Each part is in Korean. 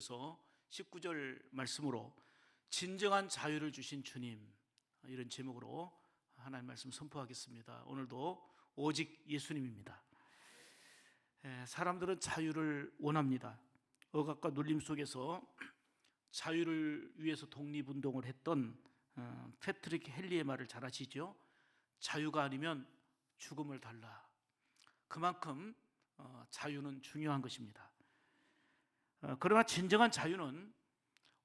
통해서 19절 말씀으로 진정한 자유를 주신 주님, 이런 제목으로 하나님 말씀 선포하겠습니다. 오늘도 오직 예수님입니다. 사람들은 자유를 원합니다. 억압과 눌림 속에서 자유를 위해서 독립운동을 했던 패트릭 헨리의 말을 잘 아시죠? 자유가 아니면 죽음을 달라. 그만큼 자유는 중요한 것입니다. 그러나 진정한 자유는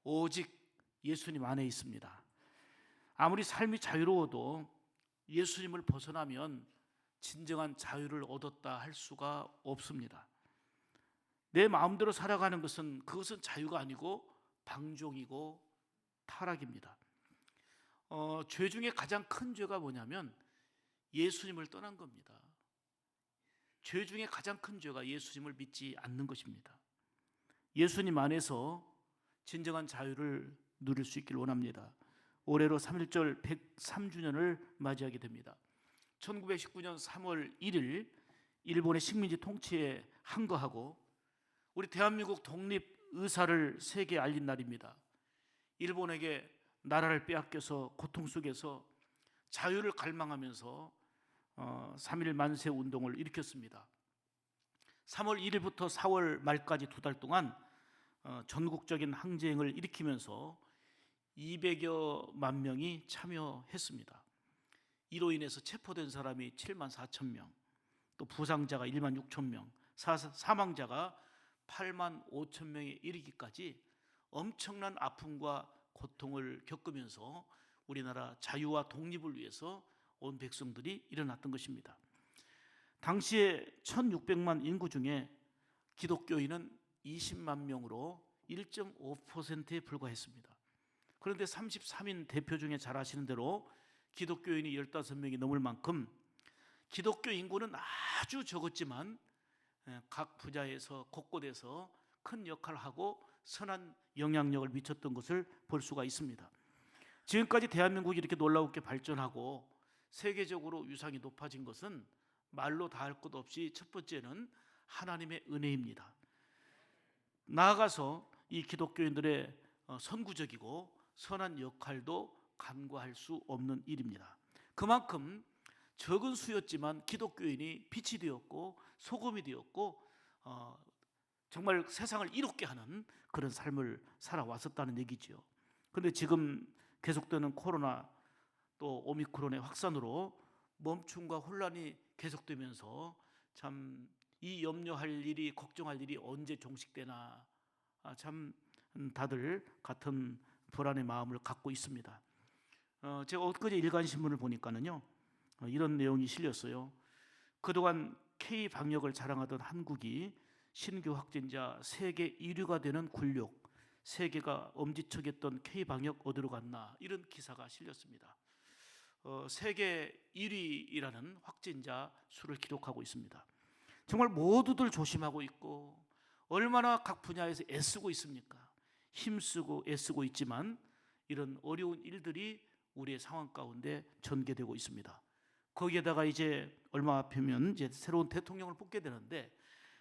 오직 예수님 안에 있습니다. 아무리 삶이 자유로워도 예수님을 벗어나면 진정한 자유를 얻었다 할 수가 없습니다. 내 마음대로 살아가는 그것은 자유가 아니고 방종이고 타락입니다. 죄 중에 가장 큰 죄가 뭐냐면 예수님을 떠난 겁니다. 죄 중에 가장 큰 죄가 예수님을 믿지 않는 것입니다. 예수님 안에서 진정한 자유를 누릴 수 있길 원합니다. 올해로 3.1절 103주년을 맞이하게 됩니다. 1919년 3월 1일 일본의 식민지 통치에 항거하고 우리 대한민국 독립 의사를 세계에 알린 날입니다. 일본에게 나라를 빼앗겨서 고통 속에서 자유를 갈망하면서 3.1 만세 운동을 일으켰습니다. 3월 1일부터 4월 말까지 2달 동안 전국적인 항쟁을 일으키면서 200여만 명이 참여했습니다. 이로 인해서 체포된 사람이 7만 4천 명, 또 부상자가 1만 6천 명, 사망자가 8만 5천 명에 이르기까지 엄청난 아픔과 고통을 겪으면서 우리나라 자유와 독립을 위해서 온 백성들이 일어났던 것입니다. 당시에 1600만 인구 중에 기독교인은 20만 명으로 1.5%에 불과했습니다. 그런데 33인 대표 중에 잘 아시는 대로 기독교인이 15명이 넘을 만큼 기독교 인구는 아주 적었지만 각 분야에서 곳곳에서 큰 역할을 하고 선한 영향력을 미쳤던 것을 볼 수가 있습니다. 지금까지 대한민국이 이렇게 놀라웠게 발전하고 세계적으로 위상이 높아진 것은 말로 다 할 것 없이 첫 번째는 하나님의 은혜입니다. 나아가서 이 기독교인들의 선구적이고 선한 역할도 간과할 수 없는 일입니다. 그만큼 적은 수였지만 기독교인이 빛이 되었고 소금이 되었고 정말 세상을 이롭게 하는 그런 삶을 살아왔었다는 얘기죠. 그런데 지금 계속되는 코로나 또 오미크론의 확산으로 멈춤과 혼란이 계속되면서 참 이 염려할 일이 걱정할 일이 언제 종식되나 참 다들 같은 불안의 마음을 갖고 있습니다. 제가 엊그제 일간신문을 보니까는요 이런 내용이 실렸어요. 그동안 K 방역을 자랑하던 한국이 신규 확진자 세계 1위가 되는 굴욕, 세계가 엄지척했던 K 방역 어디로 갔나, 이런 기사가 실렸습니다. 세계 1위라는 확진자 수를 기록하고 있습니다. 정말 모두들 조심하고 있고 얼마나 각 분야에서 애쓰고 있습니까? 힘쓰고 애쓰고 있지만 이런 어려운 일들이 우리의 상황 가운데 전개되고 있습니다. 거기에다가 이제 얼마 앞이면 이제 새로운 대통령을 뽑게 되는데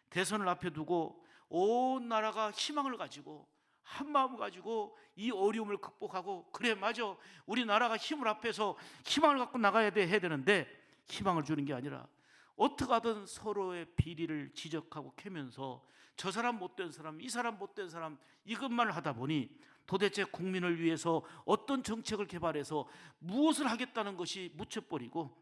대선을 앞에 두고 온 나라가 희망을 가지고 한 마음 가지고 이 어려움을 극복하고 그래 맞아 우리나라가 힘을 합해서 희망을 갖고 나가야 해야 되는데 희망을 주는 게 아니라 어떻게 하든 서로의 비리를 지적하고 캐면서 저 사람 못된 사람, 이 사람 못된 사람 이것만 하다 보니 도대체 국민을 위해서 어떤 정책을 개발해서 무엇을 하겠다는 것이 묻혀버리고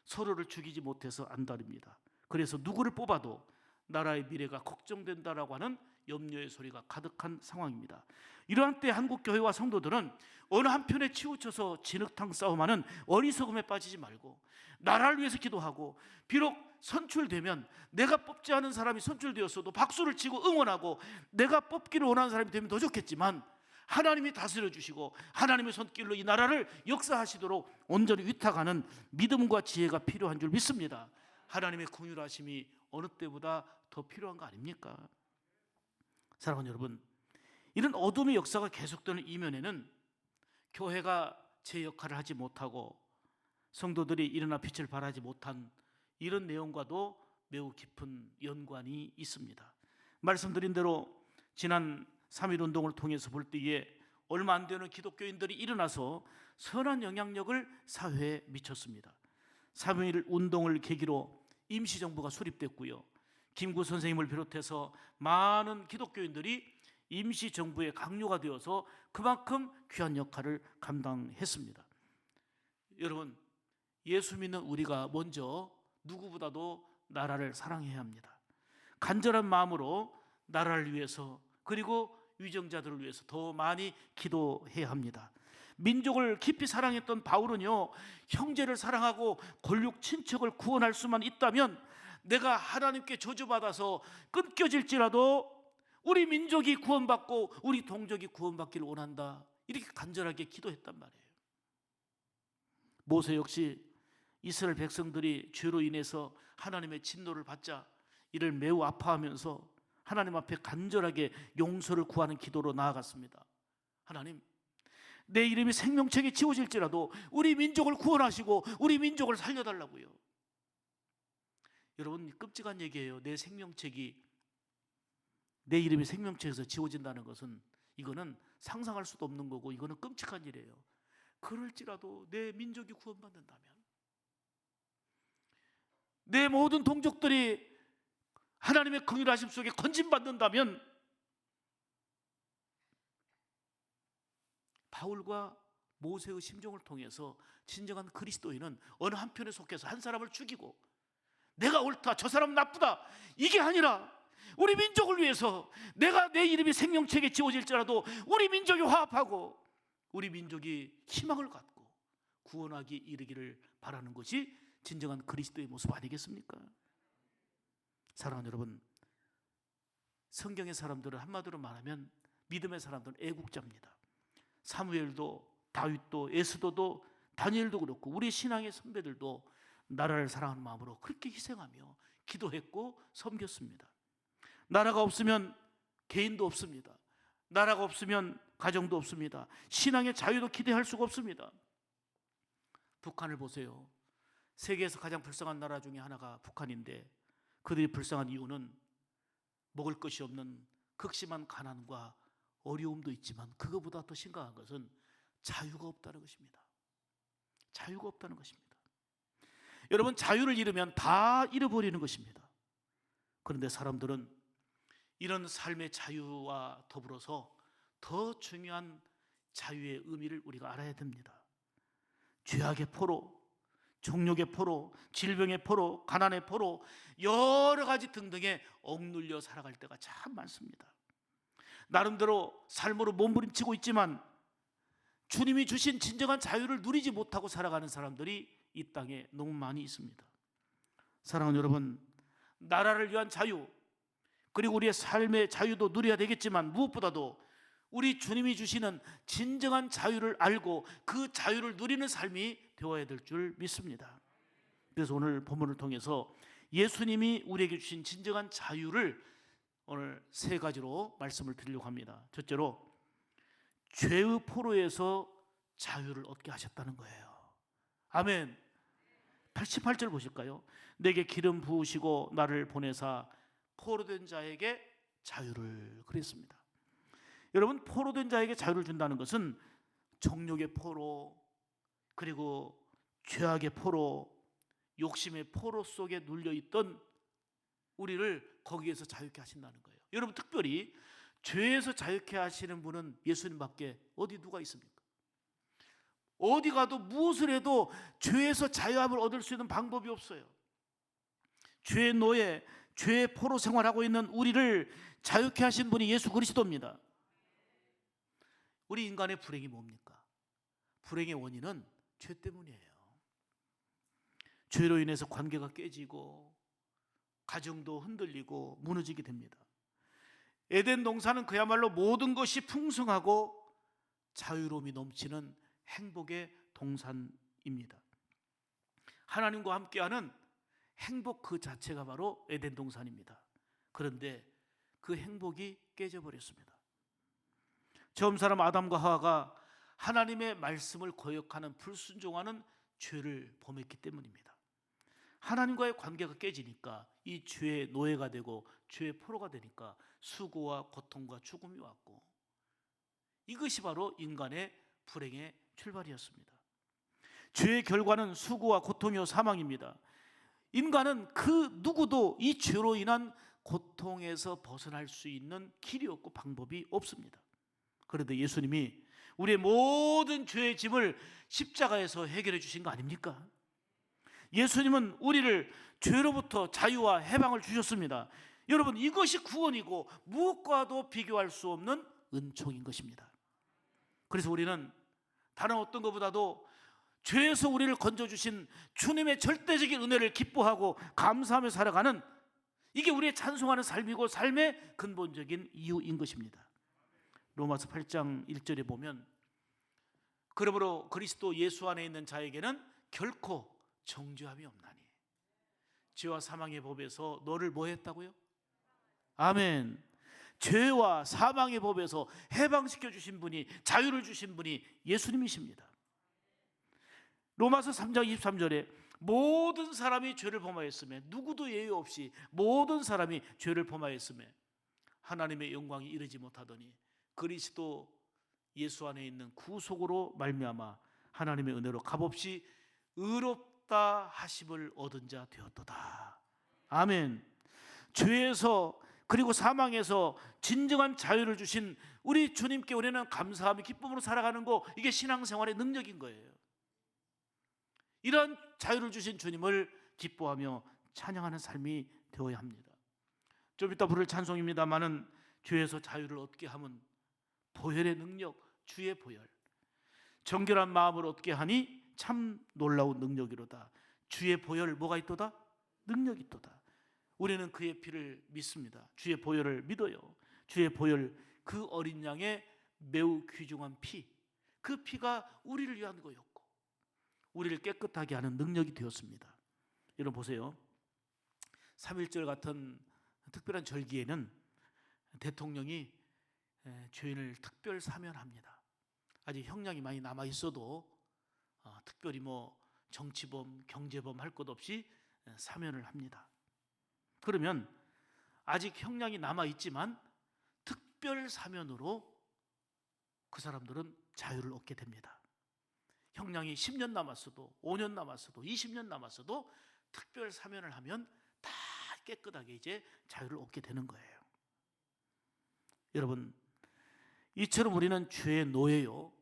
서로를 죽이지 못해서 안달입니다. 그래서 누구를 뽑아도 나라의 미래가 걱정된다라고 하는 염려의 소리가 가득한 상황입니다. 이러한 때 한국 교회와 성도들은 어느 한편에 치우쳐서 진흙탕 싸움하는 어리석음에 빠지지 말고 나라를 위해서 기도하고 비록 선출되면 내가 뽑지 않은 사람이 선출되었어도 박수를 치고 응원하고 내가 뽑기를 원하는 사람이 되면 더 좋겠지만 하나님이 다스려 주시고 하나님의 손길로 이 나라를 역사하시도록 온전히 위탁하는 믿음과 지혜가 필요한 줄 믿습니다. 하나님의 긍휼하심이 어느 때보다 더 필요한 거 아닙니까? 사랑하는 여러분, 이런 어둠의 역사가 계속되는 이면에는 교회가 제 역할을 하지 못하고 성도들이 일어나 빛을 발하지 못한 이런 내용과도 매우 깊은 연관이 있습니다. 말씀드린 대로 지난 3.1운동을 통해서 볼 때에 얼마 안 되는 기독교인들이 일어나서 선한 영향력을 사회에 미쳤습니다. 3.1운동을 계기로 임시정부가 수립됐고요, 김구 선생님을 비롯해서 많은 기독교인들이 임시정부의 강요가 되어서 그만큼 귀한 역할을 감당했습니다. 여러분, 예수 믿는 우리가 먼저 누구보다도 나라를 사랑해야 합니다. 간절한 마음으로 나라를 위해서, 그리고 위정자들을 위해서 더 많이 기도해야 합니다. 민족을 깊이 사랑했던 바울은요, 형제를 사랑하고 권력 친척을 구원할 수만 있다면 내가 하나님께 저주받아서 끊겨질지라도 우리 민족이 구원받고 우리 동족이 구원받기를 원한다, 이렇게 간절하게 기도했단 말이에요. 모세 역시 이스라엘 백성들이 죄로 인해서 하나님의 진노를 받자 이를 매우 아파하면서 하나님 앞에 간절하게 용서를 구하는 기도로 나아갔습니다. 하나님, 내 이름이 생명책에 지워질지라도 우리 민족을 구원하시고 우리 민족을 살려달라고요. 여러분, 끔찍한 얘기예요. 내 이름이 생명책에서 지워진다는 것은, 이거는 상상할 수도 없는 거고, 이거는 끔찍한 일이에요. 그럴지라도 내 민족이 구원받는다면, 내 모든 동족들이 하나님의 긍휼하심 속에 건짐받는다면, 바울과 모세의 심정을 통해서 진정한 그리스도인은 어느 한편에 속해서 한 사람을 죽이고 내가 옳다, 저 사람 나쁘다, 이게 아니라 우리 민족을 위해서 내가 내 이름이 생명책에 지워질지라도 우리 민족이 화합하고 우리 민족이 희망을 갖고 구원하기 이르기를 바라는 것이 진정한 그리스도의 모습 아니겠습니까? 사랑하는 여러분, 성경의 사람들은 한마디로 말하면 믿음의 사람들은 애국자입니다. 사무엘도 다윗도 에스더도 다니엘도 그렇고 우리 신앙의 선배들도 나라를 사랑하는 마음으로 그렇게 희생하며 기도했고 섬겼습니다. 나라가 없으면 개인도 없습니다. 나라가 없으면 가정도 없습니다. 신앙의 자유도 기대할 수가 없습니다. 북한을 보세요. 세계에서 가장 불쌍한 나라 중에 하나가 북한인데, 그들이 불쌍한 이유는 먹을 것이 없는 극심한 가난과 어려움도 있지만 그것보다 더 심각한 것은 자유가 없다는 것입니다. 자유가 없다는 것입니다. 여러분, 자유를 잃으면 다 잃어버리는 것입니다. 그런데 사람들은 이런 삶의 자유와 더불어서 더 중요한 자유의 의미를 우리가 알아야 됩니다. 죄악의 포로, 정욕의 포로, 질병의 포로, 가난의 포로, 여러 가지 등등에 억눌려 살아갈 때가 참 많습니다. 나름대로 삶으로 몸부림치고 있지만 주님이 주신 진정한 자유를 누리지 못하고 살아가는 사람들이 이 땅에 너무 많이 있습니다. 사랑하는 여러분, 나라를 위한 자유, 그리고 우리의 삶의 자유도 누려야 되겠지만 무엇보다도 우리 주님이 주시는 진정한 자유를 알고 그 자유를 누리는 삶이 되어야 될 줄 믿습니다. 그래서 오늘 본문을 통해서 예수님이 우리에게 주신 진정한 자유를 오늘 세 가지로 말씀을 드리려고 합니다. 첫째로, 죄의 포로에서 자유를 얻게 하셨다는 거예요. 아멘. 88절 보실까요? 내게 기름 부으시고 나를 보내사 포로된 자에게 자유를, 그랬습니다. 여러분, 포로된 자에게 자유를 준다는 것은 정욕의 포로, 그리고 죄악의 포로, 욕심의 포로 속에 눌려있던 우리를 거기에서 자유케 하신다는 거예요. 여러분, 특별히 죄에서 자유케 하시는 분은 예수님밖에 어디 누가 있습니까? 어디 가도 무엇을 해도 죄에서 자유함을 얻을 수 있는 방법이 없어요. 죄의 노예, 죄의 포로 생활하고 있는 우리를 자유케 하신 분이 예수 그리스도입니다. 우리 인간의 불행이 뭡니까? 불행의 원인은 죄 때문이에요. 죄로 인해서 관계가 깨지고 가정도 흔들리고 무너지게 됩니다. 에덴 동산은 그야말로 모든 것이 풍성하고 자유로움이 넘치는 행복의 동산입니다. 하나님과 함께하는 행복 그 자체가 바로 에덴 동산입니다. 그런데 그 행복이 깨져버렸습니다. 처음 사람 아담과 하와가 하나님의 말씀을 거역하는, 불순종하는 죄를 범했기 때문입니다. 하나님과의 관계가 깨지니까 이 죄의 노예가 되고 죄의 포로가 되니까 수고와 고통과 죽음이 왔고, 이것이 바로 인간의 불행의 출발이었습니다. 죄의 결과는 수고와 고통이요 사망입니다. 인간은 그 누구도 이 죄로 인한 고통에서 벗어날 수 있는 길이 없고 방법이 없습니다. 그런데 예수님이 우리의 모든 죄의 짐을 십자가에서 해결해 주신 거 아닙니까? 예수님은 우리를 죄로부터 자유와 해방을 주셨습니다. 여러분, 이것이 구원이고 무엇과도 비교할 수 없는 은총인 것입니다. 그래서 우리는 다른 어떤 것보다도 죄에서 우리를 건져주신 주님의 절대적인 은혜를 기뻐하고 감사하며 살아가는, 이게 우리의 찬송하는 삶이고 삶의 근본적인 이유인 것입니다. 로마서 8장 1절에 보면, 그러므로 그리스도 예수 안에 있는 자에게는 결코 정죄함이 없나니 죄와 사망의 법에서 너를 뭐 했다고요? 아멘. 죄와 사망의 법에서 해방시켜 주신 분이, 자유를 주신 분이 예수님이십니다. 로마서 3장 23절에 모든 사람이 죄를 범하였으며, 누구도 예외 없이 모든 사람이 죄를 범하였으며 하나님의 영광이 이르지 못하더니 그리스도 예수 안에 있는 구속으로 말미암아 하나님의 은혜로 값없이 의롭다 하심을 얻은 자 되었도다. 아멘. 죄에서 그리고 사망에서 진정한 자유를 주신 우리 주님께 우리는 감사하며 기쁨으로 살아가는 거, 이게 신앙생활의 능력인 거예요. 이런 자유를 주신 주님을 기뻐하며 찬양하는 삶이 되어야 합니다. 좀 이따 부를 찬송입니다마는 죄에서 자유를 얻게 하면 보혈의 능력, 주의 보혈, 정결한 마음을 얻게 하니 참 놀라운 능력이로다. 주의 보혈 뭐가 있도다? 능력이 있도다. 우리는 그의 피를 믿습니다. 주의 보혈을 믿어요. 주의 보혈, 그 어린 양의 매우 귀중한 피, 그 피가 우리를 위한 거였고 우리를 깨끗하게 하는 능력이 되었습니다. 여러분 보세요. 3.1절 같은 특별한 절기에는 대통령이 죄인을 특별 사면합니다. 아직 형량이 많이 남아 있어도 특별히 뭐 정치범, 경제범 할 것 없이 사면을 합니다. 그러면 아직 형량이 남아 있지만 특별 사면으로 그 사람들은 자유를 얻게 됩니다. 형량이 10년 남았어도 5년 남았어도 20년 남았어도 특별 사면을 하면 다 깨끗하게 이제 자유를 얻게 되는 거예요. 여러분, 이처럼 우리는 죄의 노예요,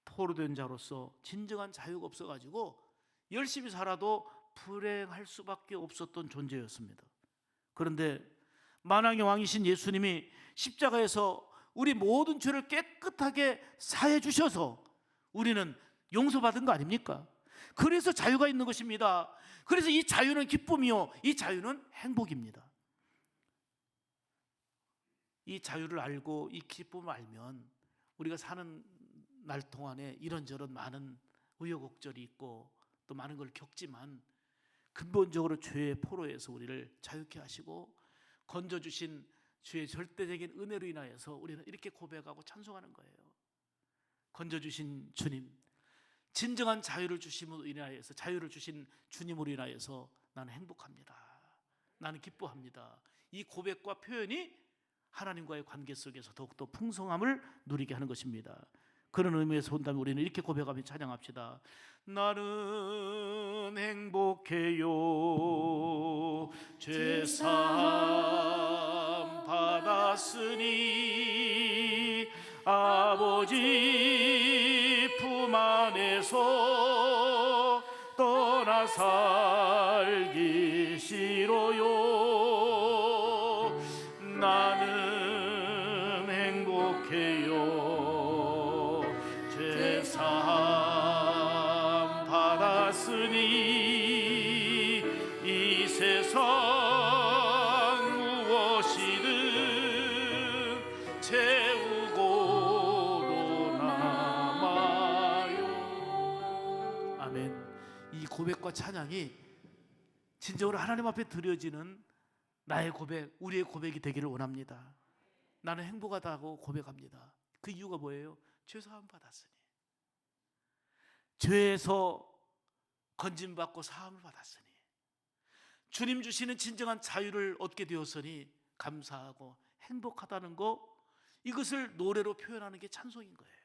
포로된 자로서 진정한 자유가 없어가지고 열심히 살아도 불행할 수밖에 없었던 존재였습니다. 그런데 만왕의 왕이신 예수님이 십자가에서 우리 모든 죄를 깨끗하게 사해 주셔서 우리는 용서받은 거 아닙니까? 그래서 자유가 있는 것입니다. 그래서 이 자유는 기쁨이요, 이 자유는 행복입니다. 이 자유를 알고 이 기쁨을 알면 우리가 사는 날 동안에 이런저런 많은 우여곡절이 있고 또 많은 걸 겪지만 근본적으로 죄의 포로에서 우리를 자유케 하시고 건져주신 주의 절대적인 은혜로 인하여서 우리는 이렇게 고백하고 찬송하는 거예요. 건져주신 주님, 진정한 자유를 주심으로 인하여서, 자유를 주신 주님으로 인하여서 나는 행복합니다. 나는 기뻐합니다. 이 고백과 표현이 하나님과의 관계 속에서 더욱더 풍성함을 누리게 하는 것입니다. 그런 의미에서 본다면 우리는 이렇게 고백하며 찬양합시다. 나는 행복해요, 죄사함 받았으니 아버지 품 안에서 떠나 살기 싫어요. 나는 행복해요, 죄사함 받았으니 이 세상 무엇이든 채우고도 남아요. 아멘. 이 고백과 찬양이 진정으로 하나님 앞에 드려지는 나의 고백, 우리의 고백이 되기를 원합니다. 나는 행복하다고 고백합니다. 그 이유가 뭐예요? 죄사함 받았으니, 죄에서 건짐받고 사함을 받았으니, 주님 주시는 진정한 자유를 얻게 되었으니 감사하고 행복하다는 거, 이것을 노래로 표현하는 게 찬송인 거예요.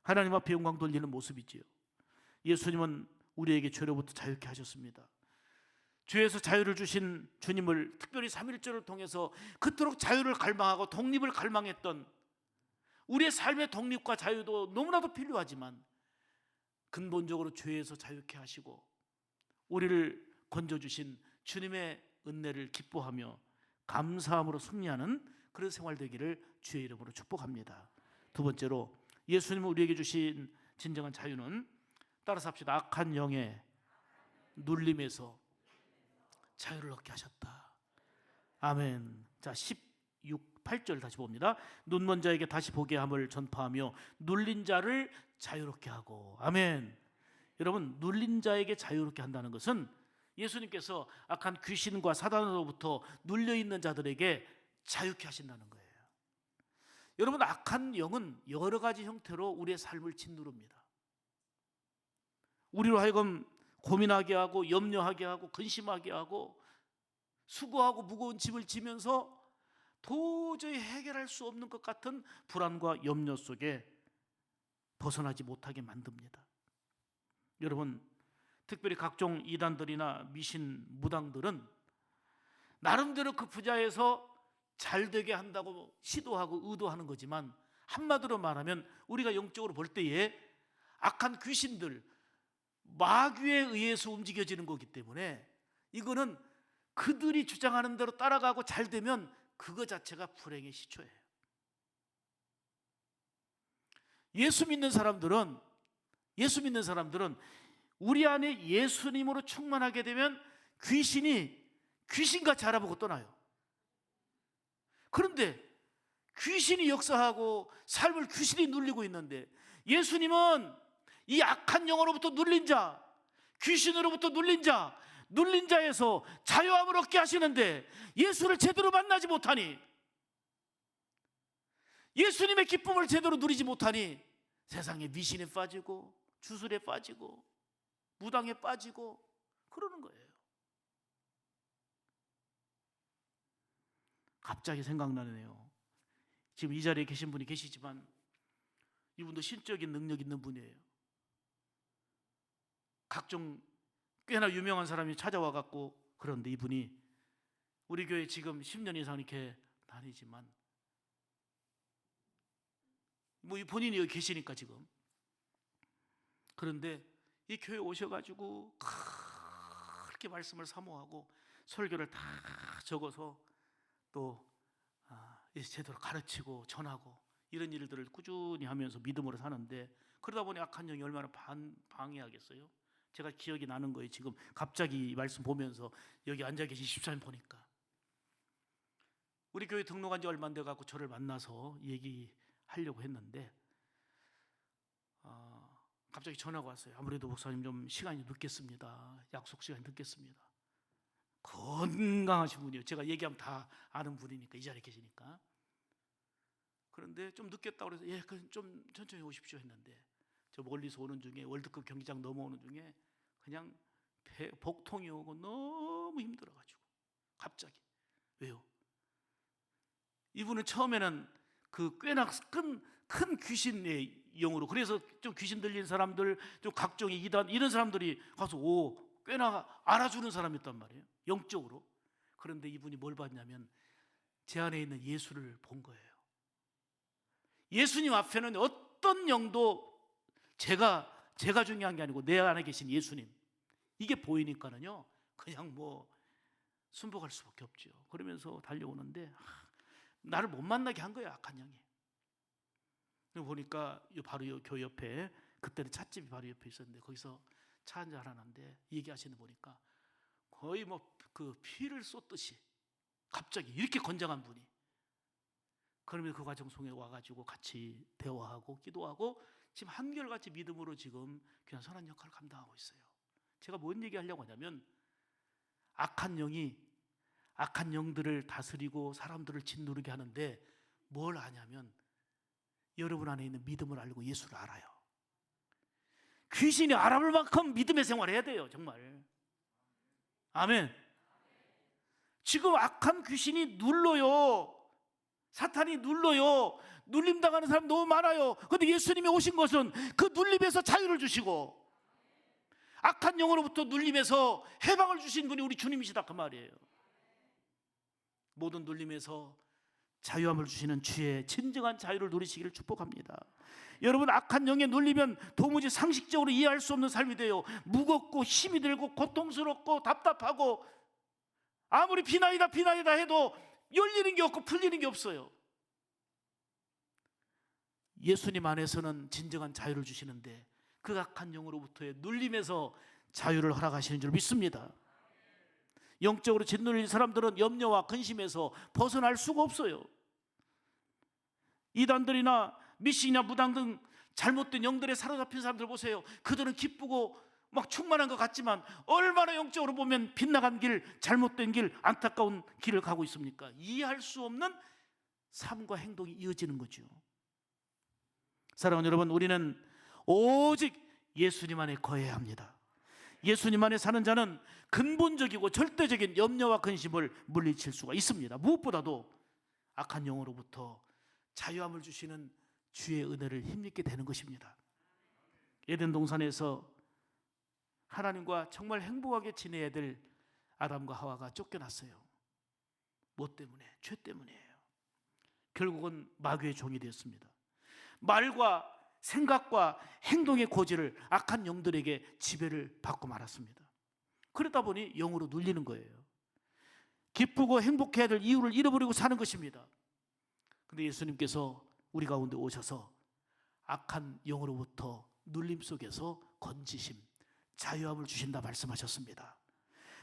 하나님 앞에 영광 돌리는 모습이지요. 예수님은 우리에게 죄로부터 자유케 하셨습니다. 죄에서 자유를 주신 주님을 특별히 삼일절을 통해서 그토록 자유를 갈망하고 독립을 갈망했던, 우리의 삶의 독립과 자유도 너무나도 필요하지만 근본적으로 죄에서 자유케 하시고 우리를 건져주신 주님의 은혜를 기뻐하며 감사함으로 승리하는 그런 생활 되기를 주의 이름으로 축복합니다. 두 번째로, 예수님은 우리에게 주신 진정한 자유는, 따라서 합시다. 악한 영의 눌림에서 자유를 얻게 하셨다. 아멘. 자, 8절 다시 봅니다. 눈먼 자에게 다시 보게 함을 전파하며 눌린 자를 자유롭게 하고. 아멘. 여러분, 눌린 자에게 자유롭게 한다는 것은 예수님께서 악한 귀신과 사단으로부터 눌려있는 자들에게 자유케 하신다는 거예요. 여러분, 악한 영은 여러 가지 형태로 우리의 삶을 짓누릅니다. 우리로 하여금 고민하게 하고 염려하게 하고 근심하게 하고 수고하고 무거운 짐을 지면서 도저히 해결할 수 없는 것 같은 불안과 염려 속에 벗어나지 못하게 만듭니다. 여러분, 특별히 각종 이단들이나 미신 무당들은 나름대로 그 분야에서 잘 되게 한다고 시도하고 의도하는 거지만, 한마디로 말하면 우리가 영적으로 볼 때에 악한 귀신들, 마귀에 의해서 움직여지는 거기 때문에 이거는 그들이 주장하는 대로 따라가고 잘 되면 그거 자체가 불행의 시초예요. 예수 믿는 사람들은 우리 안에 예수님으로 충만하게 되면 귀신이 귀신같이 알아보고 떠나요. 그런데 귀신이 역사하고 삶을 귀신이 눌리고 있는데, 예수님은 이 악한 영으로부터 눌린 자, 귀신으로부터 눌린 자에서 자유함을 얻게 하시는데, 예수를 제대로 만나지 못하니, 예수님의 기쁨을 제대로 누리지 못하니 세상에 미신에 빠지고 주술에 빠지고 무당에 빠지고 그러는 거예요. 갑자기 생각나네요. 지금 이 자리에 계신 분이 계시지만 이분도 신적인 능력 있는 분이에요. 각종 꽤나 유명한 사람이 찾아와 갖고, 그런데 이분이 우리 교회 지금 10년 이상 이렇게 다니지만, 뭐 본인이 여기 계시니까 지금, 그런데 이 교회 오셔가지고 그렇게 말씀을 사모하고 설교를 다 적어서 또 제대로 가르치고 전하고 이런 일들을 꾸준히 하면서 믿음으로 사는데, 그러다 보니 악한 영이 얼마나 방해하겠어요. 제가 기억이 나는 거예요. 지금 갑자기 이 말씀 보면서 여기 앉아 계신 집사님 보니까, 우리 교회 등록한 지 얼마 안 돼가지고 저를 만나서 얘기하려고 했는데 갑자기 전화가 왔어요. 아무래도 목사님 좀 시간이 늦겠습니다. 약속 시간이 늦겠습니다. 건강하신 분이에요. 제가 얘기하면 다 아는 분이니까, 이 자리에 계시니까. 그런데 좀 늦겠다고 그래서 그럼 좀 천천히 오십시오 했는데, 저 멀리서 오는 중에, 월드컵 경기장 넘어오는 중에 그냥 복통이 오고 너무 힘들어가지고 갑자기. 왜요? 이분은 처음에는 그 꽤나 큰 귀신의 영으로, 그래서 좀 귀신 들린 사람들, 좀 각종의 이단 이런 사람들이 가서 꽤나 알아주는 사람이었단 말이에요, 영적으로. 그런데 이분이 뭘 봤냐면 제 안에 있는 예수를 본 거예요. 예수님 앞에는 어떤 영도 제가 중요한 게 아니고 내 안에 계신 예수님, 이게 보이니까는요 그냥 뭐 순복할 수밖에 없죠. 그러면서 달려오는데 나를 못 만나게 한 거예요, 악한 영이. 보니까 바로 이 교회 옆에, 그때는 찻집이 바로 옆에 있었는데 거기서 차 한잔 하는데 얘기하시는 보니까 거의 뭐 그 피를 쏟듯이 갑자기 이렇게 건장한 분이, 그러면 그 과정 속에 와가지고 같이 대화하고 기도하고 지금 한결같이 믿음으로 지금 그냥 선한 역할을 감당하고 있어요. 제가 뭔 얘기하려고 하냐면, 악한 영들을 다스리고 사람들을 짓누르게 하는데 뭘 아냐면, 여러분 안에 있는 믿음을 알고 예수를 알아요. 귀신이 알아볼 만큼 믿음의 생활을 해야 돼요, 정말. 아멘. 지금 악한 귀신이 눌러요. 사탄이 눌러요. 눌림당하는 사람 너무 많아요. 그런데 예수님이 오신 것은 그 눌림에서 자유를 주시고 악한 영으로부터 눌림에서 해방을 주신 분이 우리 주님이시다 그 말이에요. 모든 눌림에서 자유함을 주시는 주의 진정한 자유를 누리시기를 축복합니다. 여러분, 악한 영에 눌리면 도무지 상식적으로 이해할 수 없는 삶이 돼요. 무겁고 힘이 들고 고통스럽고 답답하고 아무리 비나이다 해도 열리는 게 없고 풀리는 게 없어요. 예수님 안에서는 진정한 자유를 주시는데 그 악한 영으로부터의 눌림에서 자유를 허락하시는 줄 믿습니다. 영적으로 짓눌린 사람들은 염려와 근심에서 벗어날 수가 없어요. 이단들이나 미신이나 무당 등 잘못된 영들에 사로잡힌 사람들 보세요. 그들은 기쁘고 막 충만한 것 같지만 얼마나 영적으로 보면 빗나간 길, 잘못된 길, 안타까운 길을 가고 있습니까? 이해할 수 없는 삶과 행동이 이어지는 거죠. 사랑하는 여러분, 우리는 오직 예수님 안에 거해야 합니다. 예수님 안에 사는 자는 근본적이고 절대적인 염려와 근심을 물리칠 수가 있습니다. 무엇보다도 악한 영으로부터 자유함을 주시는 주의 은혜를 힘입게 되는 것입니다. 에덴 동산에서 하나님과 정말 행복하게 지내야 될 아담과 하와가 쫓겨났어요. 뭐 때문에? 죄 때문이에요. 결국은 마귀의 종이 되었습니다. 말과 생각과 행동의 고지를 악한 영들에게 지배를 받고 말았습니다. 그러다 보니 영으로 눌리는 거예요. 기쁘고 행복해야 될 이유를 잃어버리고 사는 것입니다. 그런데 예수님께서 우리 가운데 오셔서 악한 영으로부터 눌림 속에서 건지심, 자유함을 주신다 말씀하셨습니다.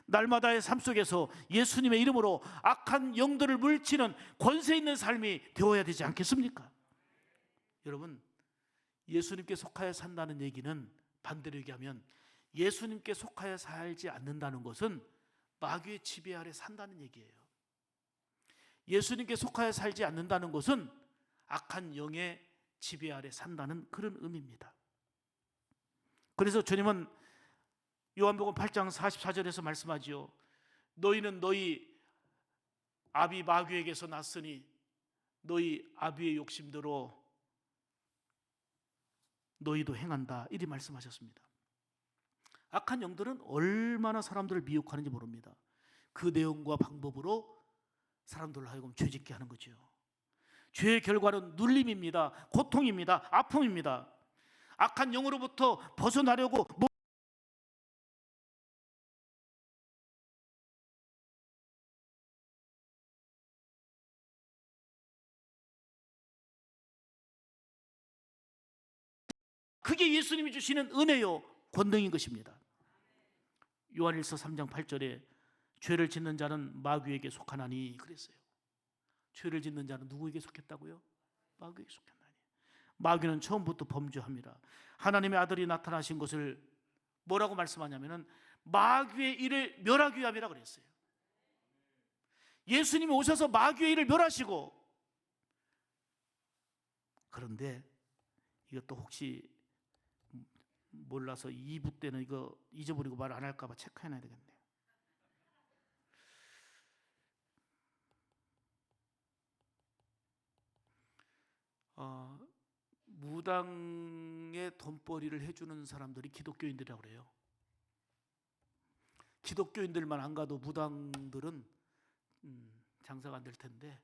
날마다의 삶 속에서 예수님의 이름으로 악한 영들을 물리치는 권세 있는 삶이 되어야 되지 않겠습니까? 여러분, 예수님께 속하여 산다는 얘기는 반대로 얘기하면 예수님께 속하여 살지 않는다는 것은 마귀의 지배 아래 산다는 얘기예요. 예수님께 속하여 살지 않는다는 것은 악한 영의 지배 아래 산다는 그런 의미입니다. 그래서 주님은 요한복음 8장 44절에서 말씀하지요. 너희는 너희 아비 마귀에게서 났으니 너희 아비의 욕심대로 너희도 행한다, 이리 말씀하셨습니다. 악한 영들은 얼마나 사람들을 미혹하는지 모릅니다. 그 내용과 방법으로 사람들을 하여금 죄짓게 하는 거죠. 죄의 결과는 눌림입니다. 고통입니다. 아픔입니다. 악한 영으로부터 벗어나려고 그게 예수님이 주시는 은혜요, 권능인 것입니다. 요한일서 3장 8절에 죄를 짓는 자는 마귀에게 속하나니 그랬어요. 죄를 짓는 자는 누구에게 속했다고요? 마귀에게 속했나니. 마귀는 처음부터 범죄합니다. 하나님의 아들이 나타나신 것을 뭐라고 말씀하냐면은 마귀의 일을 멸하기 위함이라 그랬어요. 예수님이 오셔서 마귀의 일을 멸하시고, 그런데 이것도 혹시 몰라서 2부 때는 이거 잊어버리고 말 안 할까 봐 체크해놔야 되겠네요. 무당의 돈벌이를 해주는 사람들이 기독교인들이라고 그래요. 기독교인들만 안 가도 무당들은 장사가 안 될 텐데,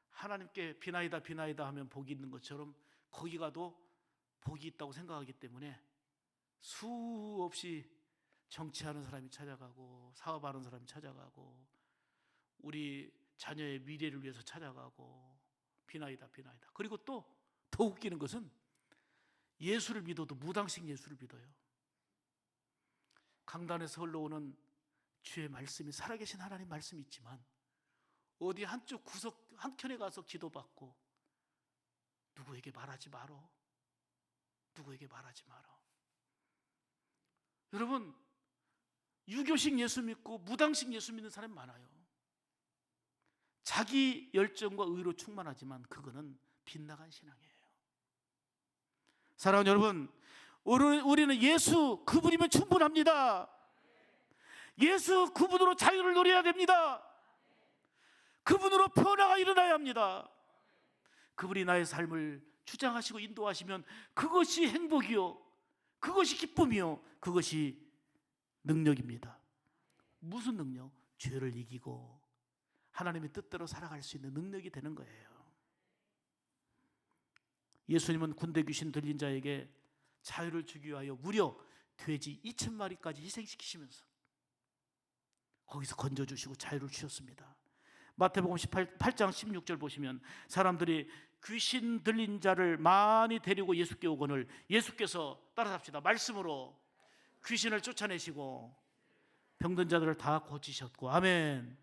하나님께 비나이다 하면 복이 있는 것처럼 거기 가도 복이 있다고 생각하기 때문에 수없이 정치하는 사람이 찾아가고 사업하는 사람이 찾아가고 우리 자녀의 미래를 위해서 찾아가고 비나이다. 그리고 또 더 웃기는 것은 예수를 믿어도 무당식 예수를 믿어요. 강단에서 흘러오는 주의 말씀이 살아계신 하나님 말씀이 있지만 어디 한쪽 구석 한켠에 가서 기도받고 누구에게 말하지 마라. 여러분, 유교식 예수 믿고 무당식 예수 믿는 사람이 많아요. 자기 열정과 의로 충만하지만 그거는 빗나간 신앙이에요. 사랑하는 여러분, 우리는 예수 그분이면 충분합니다. 예수 그분으로 자유를 누려야 됩니다. 그분으로 변화가 일어나야 합니다. 그분이 나의 삶을 주장하시고 인도하시면 그것이 행복이요, 그것이 기쁨이요, 그것이 능력입니다. 무슨 능력? 죄를 이기고 하나님의 뜻대로 살아갈 수 있는 능력이 되는 거예요. 예수님은 군대 귀신 들린 자에게 자유를 주기 위하여 무려 돼지 2,000마리까지 희생시키시면서 거기서 건져주시고 자유를 주셨습니다. 마태복음 8장 16절 보시면 사람들이 귀신 들린 자를 많이 데리고 예수께 오거늘 예수께서, 따라합시다, 말씀으로 귀신을 쫓아내시고 병든 자들을 다 고치셨고, 아멘.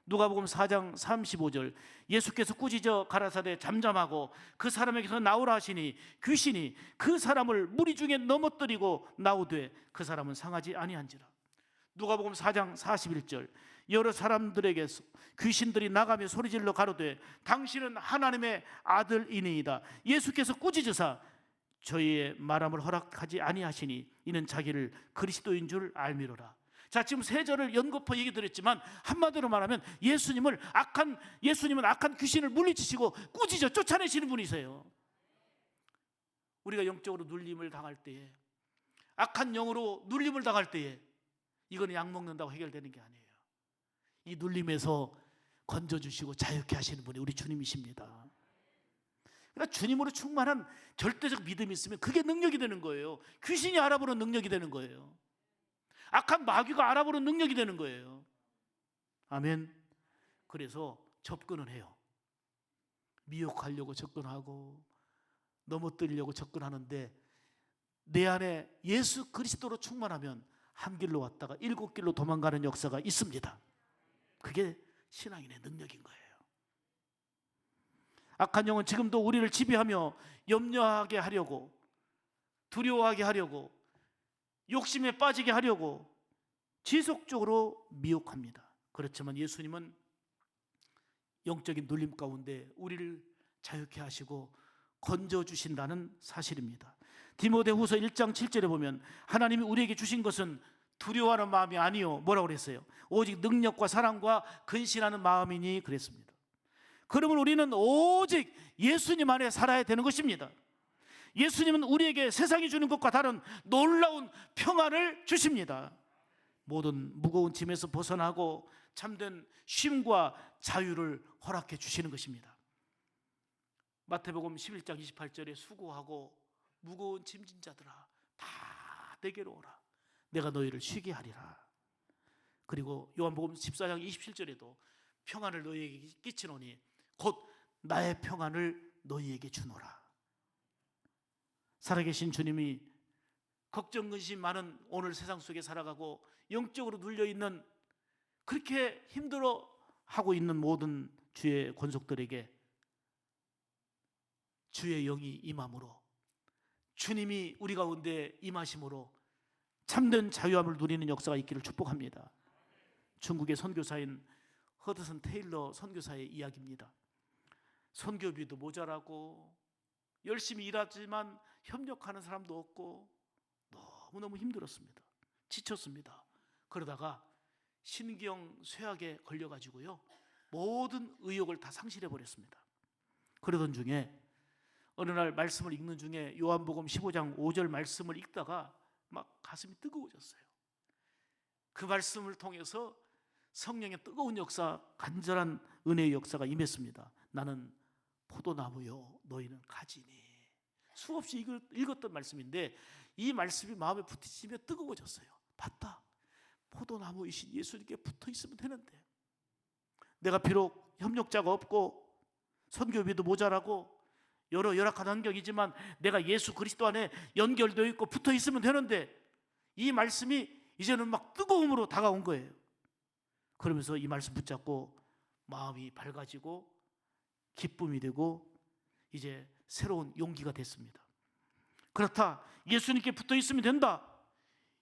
누가복음 4장 35절 예수께서 꾸짖어 가라사대 잠잠하고 그 사람에게서 나오라 하시니 귀신이 그 사람을 무리 중에 넘어뜨리고 나오되 그 사람은 상하지 아니한지라. 누가복음 4장 41절 여러 사람들에게서 귀신들이 나가며 소리질러 가로되 당신은 하나님의 아들이니이다. 예수께서 꾸짖으사 저희의 말함을 허락하지 아니하시니 이는 자기를 그리스도인 줄 알미로라. 자, 지금 세 절을 연거푸 얘기 드렸지만 한마디로 말하면 예수님은 악한 귀신을 물리치시고 꾸짖어 쫓아내시는 분이세요. 우리가 영적으로 눌림을 당할 때에, 악한 영으로 눌림을 당할 때에 이거는 약 먹는다고 해결되는 게 아니에요. 이 눌림에서 건져주시고 자유케 하시는 분이 우리 주님이십니다. 그러니까 주님으로 충만한 절대적 믿음이 있으면 그게 능력이 되는 거예요. 귀신이 알아보는 능력이 되는 거예요. 악한 마귀가 알아보는 능력이 되는 거예요. 아멘. 그래서 접근을 해요. 미혹하려고 접근하고 넘어뜨리려고 접근하는데 내 안에 예수 그리스도로 충만하면 한 길로 왔다가 7길로 도망가는 역사가 있습니다. 그게 신앙인의 능력인 거예요. 악한 영은 지금도 우리를 지배하며 염려하게 하려고, 두려워하게 하려고, 욕심에 빠지게 하려고 지속적으로 미혹합니다. 그렇지만 예수님은 영적인 눌림 가운데 우리를 자유케 하시고 건져주신다는 사실입니다. 디모데후서 1장 7절에 보면 하나님이 우리에게 주신 것은 두려워하는 마음이 아니요, 뭐라고 그랬어요? 오직 능력과 사랑과 근신하는 마음이니 그랬습니다. 그러면 우리는 오직 예수님 안에 살아야 되는 것입니다. 예수님은 우리에게 세상이 주는 것과 다른 놀라운 평안을 주십니다. 모든 무거운 짐에서 벗어나고 참된 쉼과 자유를 허락해 주시는 것입니다. 마태복음 11장 28절에 수고하고 무거운 짐진 자들아 다 내게로 오라 내가 너희를 쉬게 하리라. 그리고 요한복음 14장 27절에도 평안을 너희에게 끼치노니 곧 나의 평안을 너희에게 주노라. 살아계신 주님이 걱정 근심 많은 오늘 세상 속에 살아가고 영적으로 눌려있는, 그렇게 힘들어하고 있는 모든 주의 권속들에게 주의 영이 임함으로, 주님이 우리 가운데 임하심으로 참된 자유함을 누리는 역사가 있기를 축복합니다. 중국의 선교사인 허드슨 테일러 선교사의 이야기입니다. 선교비도 모자라고 열심히 일하지만 협력하는 사람도 없고 너무너무 힘들었습니다. 지쳤습니다. 그러다가 신경 쇠약에 걸려가지고요 모든 의욕을 다 상실해버렸습니다. 그러던 중에 어느 날 말씀을 읽는 중에 요한복음 15장 5절 말씀을 읽다가 막 가슴이 뜨거워졌어요. 그 말씀을 통해서 성령의 뜨거운 역사, 간절한 은혜의 역사가 임했습니다. 나는 포도나무요 너희는 가지니. 수없이 읽었던 말씀인데 이 말씀이 마음에 부딪히며 뜨거워졌어요. 맞다, 포도나무이신 예수님께 붙어있으면 되는데, 내가 비록 협력자가 없고 선교비도 모자라고 여러 열악한 환경이지만 내가 예수 그리스도 안에 연결되어 있고 붙어있으면 되는데, 이 말씀이 이제는 막 뜨거움으로 다가온 거예요. 그러면서 이 말씀 붙잡고 마음이 밝아지고 기쁨이 되고 이제 새로운 용기가 됐습니다. 그렇다, 예수님께 붙어 있으면 된다,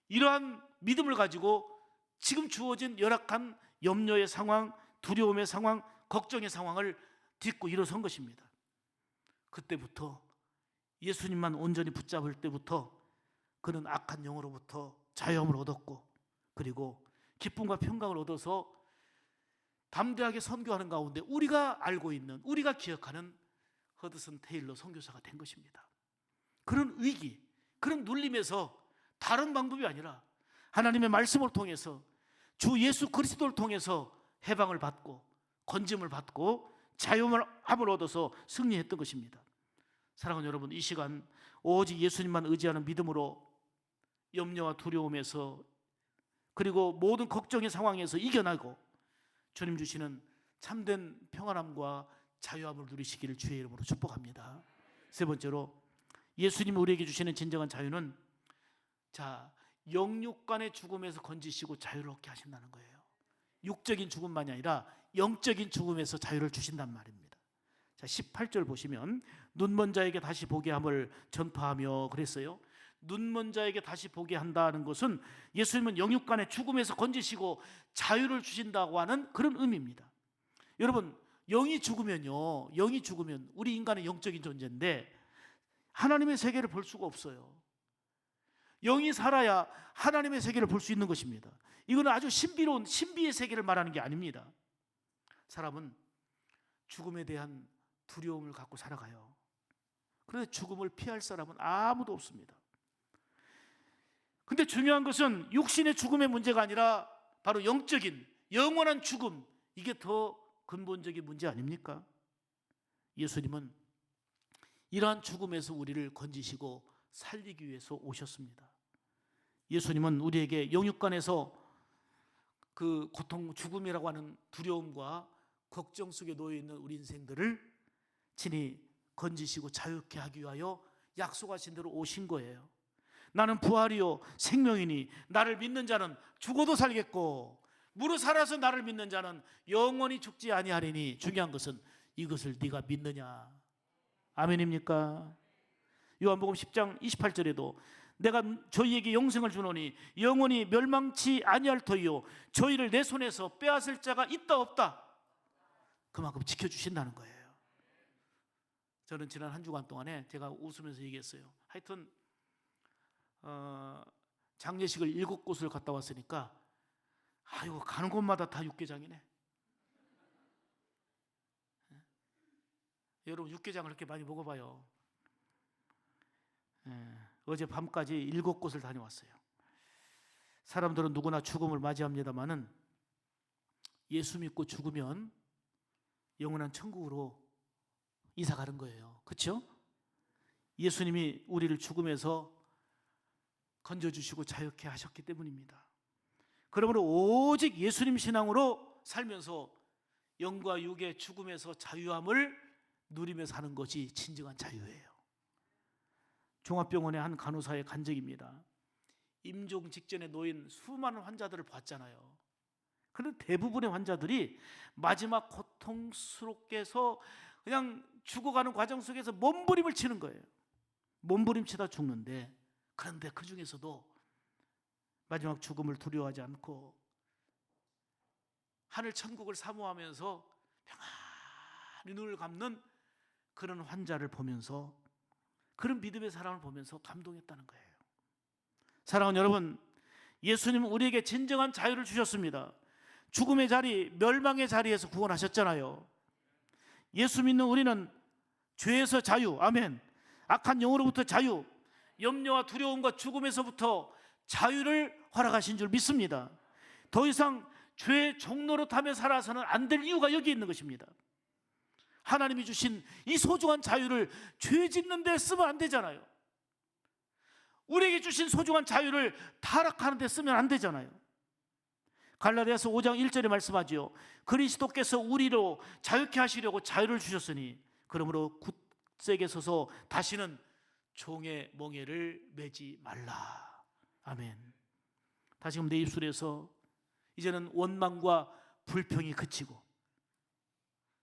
이러한 믿음을 가지고 지금 주어진 열악한 염려의 상황, 두려움의 상황, 걱정의 상황을 딛고 일어선 것입니다. 그때부터 예수님만 온전히 붙잡을 때부터 그는 악한 영으로부터 자유함을 얻었고, 그리고 기쁨과 평강을 얻어서 담대하게 선교하는 가운데 우리가 알고 있는, 우리가 기억하는 허드슨 테일러 선교사가 된 것입니다. 그런 위기, 그런 눌림에서 다른 방법이 아니라 하나님의 말씀을 통해서 주 예수 그리스도를 통해서 해방을 받고 건짐을 받고 자유함을 얻어서 승리했던 것입니다. 사랑하는 여러분, 이 시간 오직 예수님만 의지하는 믿음으로 염려와 두려움에서 그리고 모든 걱정의 상황에서 이겨나고 주님 주시는 참된 평안함과 자유함을 누리시기를 주의 이름으로 축복합니다. 세 번째로, 예수님이 우리에게 주시는 진정한 자유는 영육간의 죽음에서 건지시고 자유를 얻게 하신다는 거예요. 육적인 죽음만이 아니라 영적인 죽음에서 자유를 주신단 말입니다. 18절 보시면 눈먼 자에게 다시 보게 함을 전파하며 그랬어요. 눈먼 자에게 다시 보게 한다는 것은 예수님은 영육간의 죽음에서 건지시고 자유를 주신다고 하는 그런 의미입니다. 여러분, 영이 죽으면 우리 인간은 영적인 존재인데 하나님의 세계를 볼 수가 없어요. 영이 살아야 하나님의 세계를 볼 수 있는 것입니다. 이거는 아주 신비로운 신비의 세계를 말하는 게 아닙니다. 사람은 죽음에 대한 두려움을 갖고 살아가요. 그래서 죽음을 피할 사람은 아무도 없습니다. 근데 중요한 것은 육신의 죽음의 문제가 아니라 바로 영적인 영원한 죽음, 이게 더 근본적인 문제 아닙니까? 예수님은 이러한 죽음에서 우리를 건지시고 살리기 위해서 오셨습니다. 예수님은 우리에게 영육간에서 그 고통, 죽음이라고 하는 두려움과 걱정 속에 놓여 있는 우리 인생들을 친히 건지시고 자유케 하기 위하여 약속하신 대로 오신 거예요. 나는 부활이요 생명이니 나를 믿는 자는 죽어도 살겠고 무릇 살아서 나를 믿는 자는 영원히 죽지 아니하리니. 중요한 것은 이것을 네가 믿느냐. 아멘입니까? 요한복음 10장 28절에도 내가 저희에게 영생을 주노니 영원히 멸망치 아니할 터이요 저희를 내 손에서 빼앗을 자가 있다 없다. 그만큼 지켜주신다는 거예요. 저는 지난 한 주간 동안에 제가 웃으면서 얘기했어요. 하여튼 장례식을 7곳을 갔다 왔으니까 아이고 가는 곳마다 다 육개장이네. 여러분 육개장을 그렇게 많이 먹어봐요. 어제 밤까지 7곳을 다녀왔어요. 사람들은 누구나 죽음을 맞이합니다마는 예수 믿고 죽으면 영원한 천국으로 이사 가는 거예요. 그렇죠? 예수님이 우리를 죽음에서 건져주시고 자유케 하셨기 때문입니다. 그러므로 오직 예수님 신앙으로 살면서 영과 육의 죽음에서 자유함을 누리며 사는 것이 진정한 자유예요. 종합병원의 한 간호사의 간증입니다. 임종 직전에 놓인 수많은 환자들을 봤잖아요. 그런데 대부분의 환자들이 마지막 고통스럽게 해서 그냥 죽어가는 과정 속에서 몸부림을 치는 거예요. 몸부림치다 죽는데, 그런데 그 중에서도 마지막 죽음을 두려워하지 않고 하늘 천국을 사모하면서 평안히 눈을 감는 그런 환자를 보면서, 그런 믿음의 사람을 보면서 감동했다는 거예요. 사랑하는 여러분, 예수님은 우리에게 진정한 자유를 주셨습니다. 죽음의 자리, 멸망의 자리에서 구원하셨잖아요. 예수 믿는 우리는 죄에서 자유, 아멘. 악한 영으로부터 자유, 염려와 두려움과 죽음에서부터 자유를 허락하신 줄 믿습니다. 더 이상 죄의 종로로 타며 살아서는 안 될 이유가 여기 있는 것입니다. 하나님이 주신 이 소중한 자유를 죄 짓는 데 쓰면 안 되잖아요. 우리에게 주신 소중한 자유를 타락하는 데 쓰면 안 되잖아요. 갈라디아서 5장 1절에 말씀하지요. 그리스도께서 우리로 자유케 하시려고 자유를 주셨으니 그러므로 굳세게 서서 다시는 종의 멍에를 매지 말라. 아멘. 다시금 내 입술에서 이제는 원망과 불평이 그치고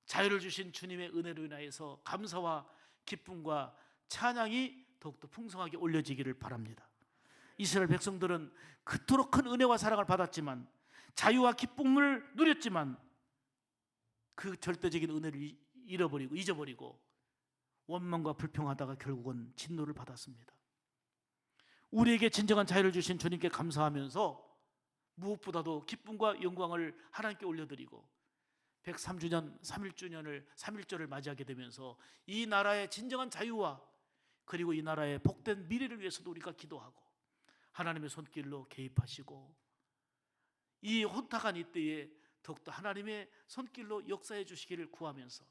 자유를 주신 주님의 은혜로 인하여서 감사와 기쁨과 찬양이 더욱더 풍성하게 올려지기를 바랍니다. 이스라엘 백성들은 그토록 큰 은혜와 사랑을 받았지만, 자유와 기쁨을 누렸지만 그 절대적인 은혜를 잊어버리고 원망과 불평하다가 결국은 진노를 받았습니다. 우리에게 진정한 자유를 주신 주님께 감사하면서 무엇보다도 기쁨과 영광을 하나님께 올려드리고 103주년 3.1절을 맞이하게 되면서 이 나라의 진정한 자유와 그리고 이 나라의 복된 미래를 위해서도 우리가 기도하고 하나님의 손길로 개입하시고 이 혼탁한 이때에 더욱더 하나님의 손길로 역사해 주시기를 구하면서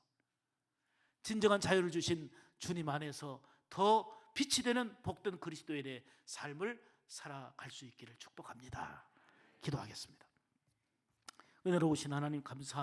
진정한 자유를 주신 주님 안에서 더 빛이 되는 복된 그리스도인의 삶을 살아갈 수 있기를 축복합니다. 기도하겠습니다. 은혜로우신 하나님 감사합니다.